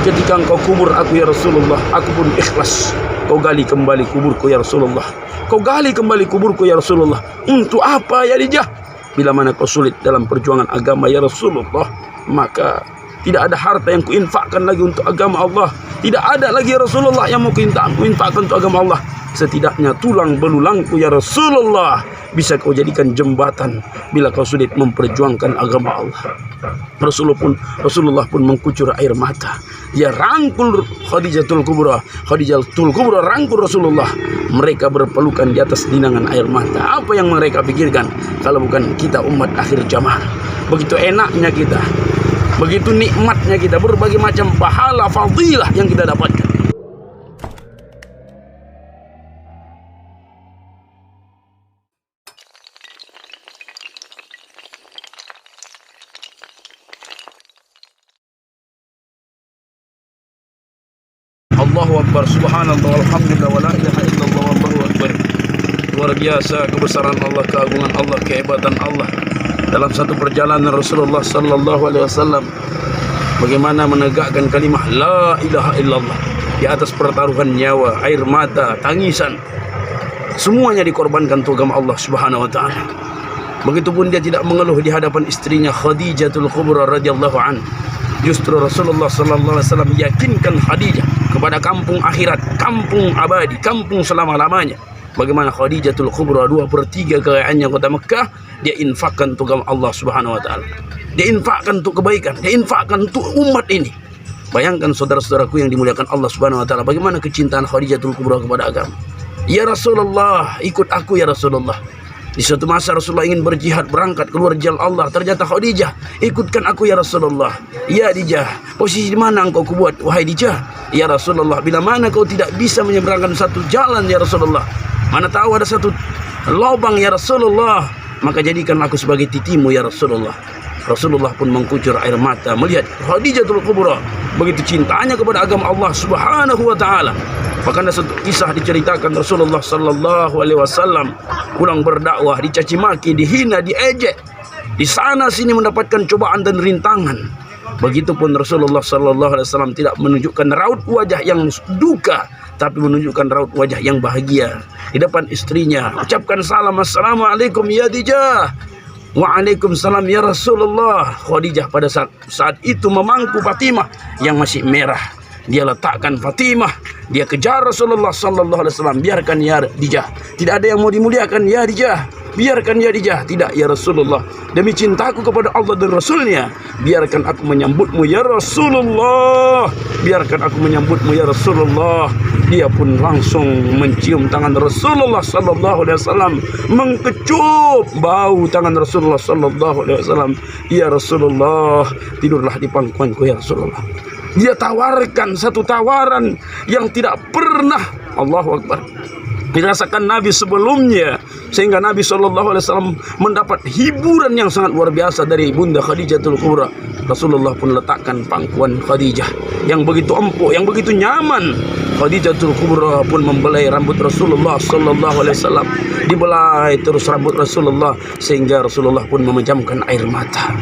ketika engkau kubur aku ya Rasulullah, aku pun ikhlas. Kau gali kembali kuburku ya Rasulullah. Kau gali kembali kuburku ya Rasulullah. Untuk apa ya Khadijah? Bila mana kau sulit dalam perjuangan agama ya Rasulullah, maka tidak ada harta yang kuinfakkan lagi untuk agama Allah. Tidak ada lagi ya Rasulullah yang mau kuinfakkan untuk agama Allah. Setidaknya tulang belulangku ya Rasulullah bisa kau jadikan jembatan bila kau sulit memperjuangkan agama Allah. Rasulullah pun mengkucur air mata. Dia rangkul Khadijatul Kubra. Khadijatul Kubra rangkul Rasulullah. Mereka berpelukan di atas linangan air mata. Apa yang mereka pikirkan kalau bukan kita umat akhir zaman? Begitu enaknya kita, begitu nikmatnya kita, berbagai macam pahala fadilah yang kita dapatkan. Allahu Akbar, subhanallah, walhamdulillah, wa la ilaha illallah, wallahu akbar. Luar biasa kebesaran Allah, keagungan Allah, kehebatan Allah dalam satu perjalanan Rasulullah sallallahu alaihi wasallam. Bagaimana menegakkan kalimah la ilaha illallah di atas pertaruhan nyawa, air mata, tangisan. Semuanya dikorbankan untuk agama Allah Subhanahu wa taala. Begitupun dia tidak mengeluh di hadapan istrinya Khadijatul Kubra radhiyallahu anha. Justru Rasulullah sallallahu alaihi wasallam yakinkan Khadijah kepada kampung akhirat, kampung abadi, kampung selama-lamanya. Bagaimana Khadijatul Kubra 2/3 kekayaannya kota Mekah dia infakkan untuk agama Allah Subhanahu wa taala. Dia infakkan untuk kebaikan, dia infakkan untuk umat ini. Bayangkan saudara-saudaraku yang dimuliakan Allah Subhanahu wa taala, bagaimana kecintaan Khadijatul Kubra kepada agama. Ya Rasulullah, ikut aku ya Rasulullah. Di suatu masa Rasulullah ingin berjihad, berangkat keluar jalan Allah. Ternyata Khadijah, ikutkan aku ya Rasulullah. Ya Khadijah, posisi di mana engkau kubuat wahai Khadijah? Ya Rasulullah, bila mana kau tidak bisa menyeberangkan satu jalan ya Rasulullah, mana tahu ada satu lubang ya Rasulullah, maka jadikan aku sebagai titimu ya Rasulullah. Rasulullah pun mengkucur air mata melihat Khadijatul Kubra begitu cintanya kepada agama Allah Subhanahu wa taala. Bahkan ada satu kisah diceritakan Rasulullah sallallahu alaihi wasallam pulang berdakwah, dicaci maki, dihina, diejek. Di sana sini mendapatkan cobaan dan rintangan. Begitupun Rasulullah sallallahu alaihi wasallam tidak menunjukkan raut wajah yang duka, tapi menunjukkan raut wajah yang bahagia. Di depan istrinya ucapkan salam, assalamualaikum ya Khadijah. Waalaikumsalam ya Rasulullah. Khadijah pada saat itu memangku Fatimah yang masih merah. Dia letakkan Fatimah, dia kejar Rasulullah sallallahu alaihi wasallam. Biarkan ya Khadijah, tidak ada yang mau dimuliakan ya Khadijah. Biarkan ya Khadijah, tidak ya Rasulullah. Demi cintaku kepada Allah dan Rasulnya, biarkan aku menyambutmu ya Rasulullah. Biarkan aku menyambutmu ya Rasulullah. Dia pun langsung mencium tangan Rasulullah sallallahu alaihi wasallam, mengkecup bau tangan Rasulullah sallallahu alaihi wasallam. Ya Rasulullah, tidurlah di pangkuanku ya Rasulullah. Dia tawarkan satu tawaran yang tidak pernah, Allahu Akbar, dirasakan Nabi sebelumnya, sehingga Nabi SAW mendapat hiburan yang sangat luar biasa dari Bunda Khadijatul Kubra. Rasulullah pun letakkan pangkuan Khadijah yang begitu empuk, yang begitu nyaman. Khadijatul Kubra pun membelai rambut Rasulullah SAW, dibelai terus rambut Rasulullah sehingga Rasulullah pun memejamkan air mata,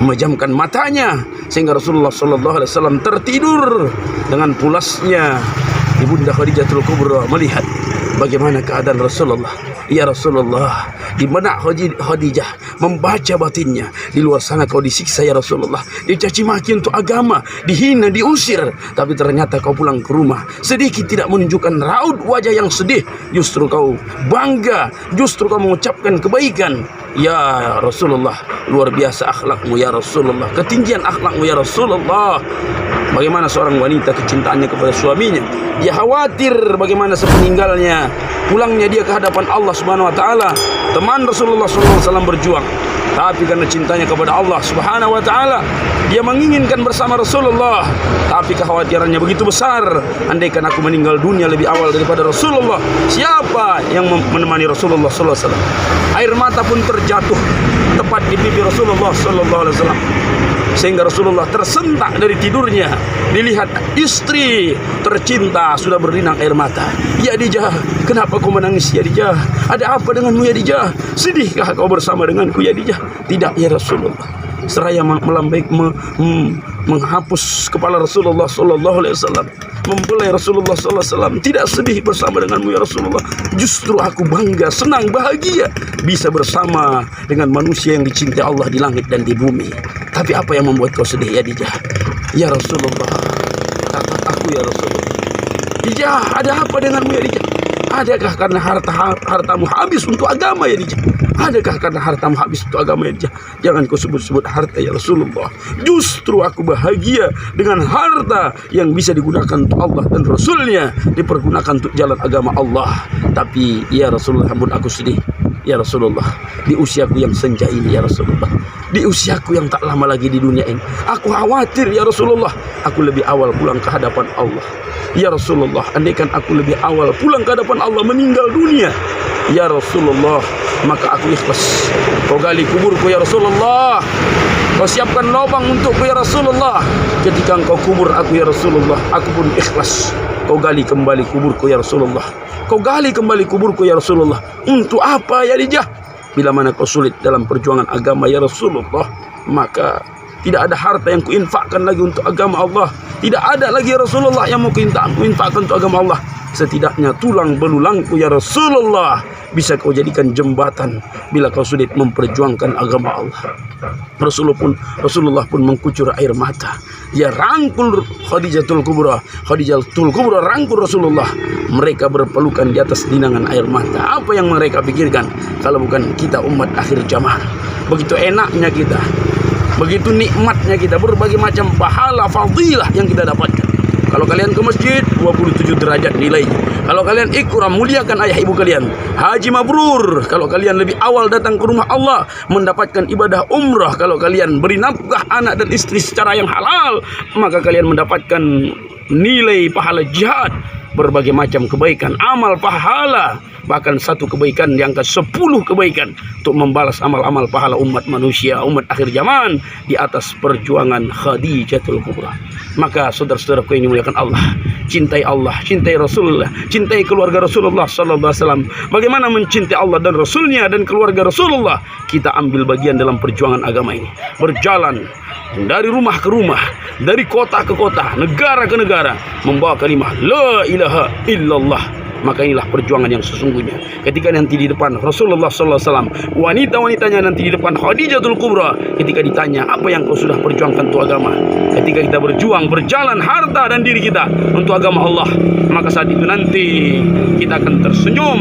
memejamkan matanya, sehingga Rasulullah SAW tertidur dengan pulasnya. Ibunda Khadijatul Kubra melihat bagaimana keadaan Rasulullah. Ya Rasulullah, di benak Khadijah membaca batinnya, di luar sana kau disiksa ya Rasulullah, dicaci maki untuk agama, dihina, diusir, tapi ternyata kau pulang ke rumah sedikit tidak menunjukkan raut wajah yang sedih. Justru kau bangga, justru kau mengucapkan kebaikan. Ya Rasulullah, luar biasa akhlakmu ya Rasulullah, ketinggian akhlakmu ya Rasulullah. Bagaimana seorang wanita kecintaannya kepada suaminya, dia khawatir bagaimana sepeninggalnya pulangnya dia ke hadapan Allah Subhanahu wa taala. Teman Rasulullah SAW berjuang, tapi karena cintanya kepada Allah Subhanahu wa taala, dia menginginkan bersama Rasulullah, tapi kekhawatirannya begitu besar. Andaikan aku meninggal dunia lebih awal daripada Rasulullah, siapa yang menemani Rasulullah SAW? Air mata pun terjatuh tepat di pipi Rasulullah SAW, sehingga Rasulullah tersentak dari tidurnya. Dilihat istri tercinta sudah berlinang air mata. Ya Khadijah, kenapa kau menangis ya Khadijah? Ada apa denganmu ya Khadijah? Sedihkah kau bersama denganku ya Khadijah? Tidak ya Rasulullah, seraya menghapus kepala Rasulullah sallallahu alaihi wasallam, membelai Rasulullah sallallahu alaihi wasallam. Tidak sedih bersama denganmu ya Rasulullah. Justru aku bangga, senang, bahagia bisa bersama dengan manusia yang dicintai Allah di langit dan di bumi. Tapi apa yang membuat kau sedih ya Khadijah? Ya Rasulullah, kata aku ya Rasulullah. Khadijah, ada apa denganmu ya Khadijah? Adakah karena hartamu habis untuk agama ya Khadijah? Adakah karena hartamu habis untuk agama ya Khadijah? Jangan kau sebut-sebut harta ya Rasulullah. Justru aku bahagia dengan harta yang bisa digunakan untuk Allah dan Rasulnya, dipergunakan untuk jalan agama Allah. Tapi ya Rasulullah, ampun aku sedih ya Rasulullah, di usiaku yang senja ini ya Rasulullah, di usiaku yang tak lama lagi di dunia ini, aku khawatir ya Rasulullah, aku lebih awal pulang ke hadapan Allah. Ya Rasulullah, andaikan aku lebih awal pulang ke hadapan Allah, meninggal dunia ya Rasulullah, maka aku ikhlas. Kau gali kuburku ya Rasulullah, kau siapkan lubang untukku ya Rasulullah. Ketika engkau kubur aku ya Rasulullah, aku pun ikhlas. Kau gali kembali kuburku ya Rasulullah, kau gali kembali kuburku ya Rasulullah. Untuk apa ya Khadijah? Bila mana kau sulit dalam perjuangan agama ya Rasulullah, maka tidak ada harta yang kuinfakkan lagi untuk agama Allah. Tidak ada lagi ya Rasulullah yang mau kuinfakkan untuk agama Allah. Setidaknya tulang belulangku ya Rasulullah bisa kau jadikan jembatan bila kau sulit memperjuangkan agama Allah. Rasulullah pun mengucur air mata. Dia rangkul Khadijatul Kubra. Khadijatul Kubra rangkul Rasulullah. Mereka berpelukan di atas dinangan air mata. Apa yang mereka pikirkan kalau bukan kita umat akhir zaman? Begitu enaknya kita, begitu nikmatnya kita, berbagai macam pahala fadilah yang kita dapatkan. Kalau kalian ke masjid, 27 derajat nilai. Kalau kalian ikram, muliakan ayah ibu kalian, haji mabrur. Kalau kalian lebih awal datang ke rumah Allah, mendapatkan ibadah umrah. Kalau kalian beri nafkah anak dan istri secara yang halal, maka kalian mendapatkan nilai pahala jihad. Berbagai macam kebaikan, amal pahala. Bahkan satu kebaikan diangkat 10 kebaikan untuk membalas amal-amal pahala umat manusia, umat akhir zaman di atas perjuangan Khadijatul Kubra. Maka saudara-saudaraku yang dimuliakan Allah, cintai Rasulullah, cintai keluarga Rasulullah sallallahu alaihi wasallam. Bagaimana mencintai Allah dan Rasulnya dan keluarga Rasulullah? Kita ambil bagian dalam perjuangan agama ini. Berjalan dari rumah ke rumah, dari kota ke kota, negara ke negara, membawa kalimah la ilaha illallah. Maka inilah perjuangan yang sesungguhnya. Ketika nanti di depan Rasulullah sallallahu alaihi wasallam, wanita-wanitanya nanti di depan Khadijatul Kubra, ketika ditanya apa yang kau sudah perjuangkan untuk agama, ketika kita berjuang, berjalan harta dan diri kita untuk agama Allah, maka saat itu nanti kita akan tersenyum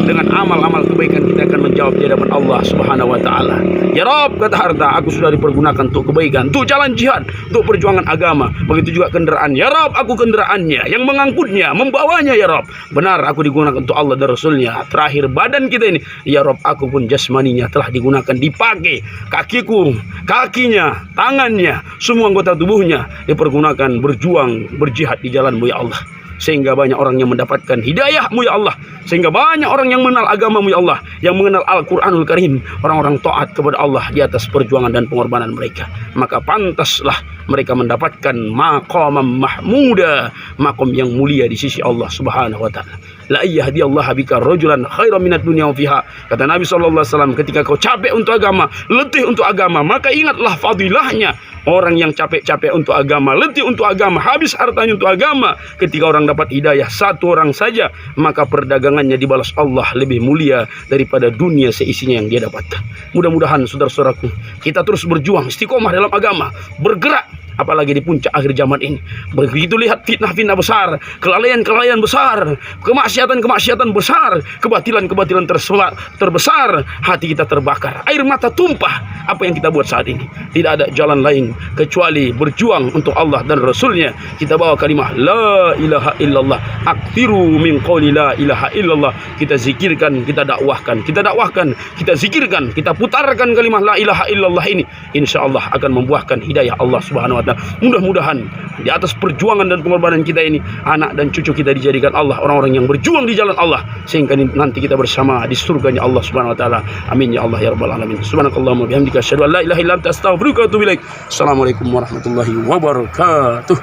dengan amal-amal kebaikan. Kita akan menjawab di hadapan Allah Subhanahu wa taala. Ya Rabb, kata harta, aku sudah dipergunakan untuk kebaikan, untuk jalan jihad, untuk perjuangan agama. Begitu juga kendaraan. Ya Rabb, aku kendaraannya, yang mengangkutnya, membawanya ya Rabb. Benar, aku digunakan untuk Allah dan Rasulnya. Terakhir badan kita ini, ya Rabb, aku pun jasmaninya telah digunakan, dipakai. Kakiku, kakinya, tangannya, semua anggota tubuhnya dipergunakan berjuang, berjihad di jalan-Mu ya Allah. Sehingga banyak orang yang mendapatkan hidayah-Mu ya Allah. Sehingga banyak orang yang mengenal agama-Mu ya Allah, yang mengenal Al-Quranul Karim. Orang-orang taat kepada Allah di atas perjuangan dan pengorbanan mereka. Maka pantaslah mereka mendapatkan maqamam mahmuda, makom yang mulia di sisi Allah Subhanahu wa taala. La yahdiyallahu bika rajulan khairan minad dunya wa fiha. Kata Nabi sallallahu alaihi wasallam, ketika kau capek untuk agama, letih untuk agama, maka ingatlah fadilahnya orang yang capek-capek untuk agama, letih untuk agama, habis hartanya untuk agama. Ketika orang dapat hidayah satu orang saja, maka perdagangannya dibalas Allah lebih mulia daripada dunia seisinya yang dia dapatkan. Mudah-mudahan saudara-saudaraku, kita terus berjuang istiqomah dalam agama, bergerak. Apalagi di puncak akhir zaman ini, begitu lihat fitnah-fitnah besar, kelalaian-kelalaian besar, kemaksiatan-kemaksiatan besar, kebatilan-kebatilan terbesar, hati kita terbakar, air mata tumpah. Apa yang kita buat saat ini? Tidak ada jalan lain kecuali berjuang untuk Allah dan Rasulnya. Kita bawa kalimah la ilaha illallah, aktiru min qawli la ilaha illallah. Kita zikirkan, kita dakwahkan, kita zikirkan, kita putarkan kalimah la ilaha illallah ini. Insya Allah akan membuahkan hidayah Allah Subhanahu wa taala. Mudah-mudahan di atas perjuangan dan pengorbanan kita ini, anak dan cucu kita dijadikan Allah orang-orang yang berjuang di jalan Allah, sehingga nanti kita bersama di surganya Allah Subhanahu wa taala. Amin ya Allah ya rabbal alamin. Subhanakallahumma bihamdika asyhadu an la ilaha illa anta astaghfiruka wa atubu ilaik. Assalamualaikum warahmatullahi wabarakatuh.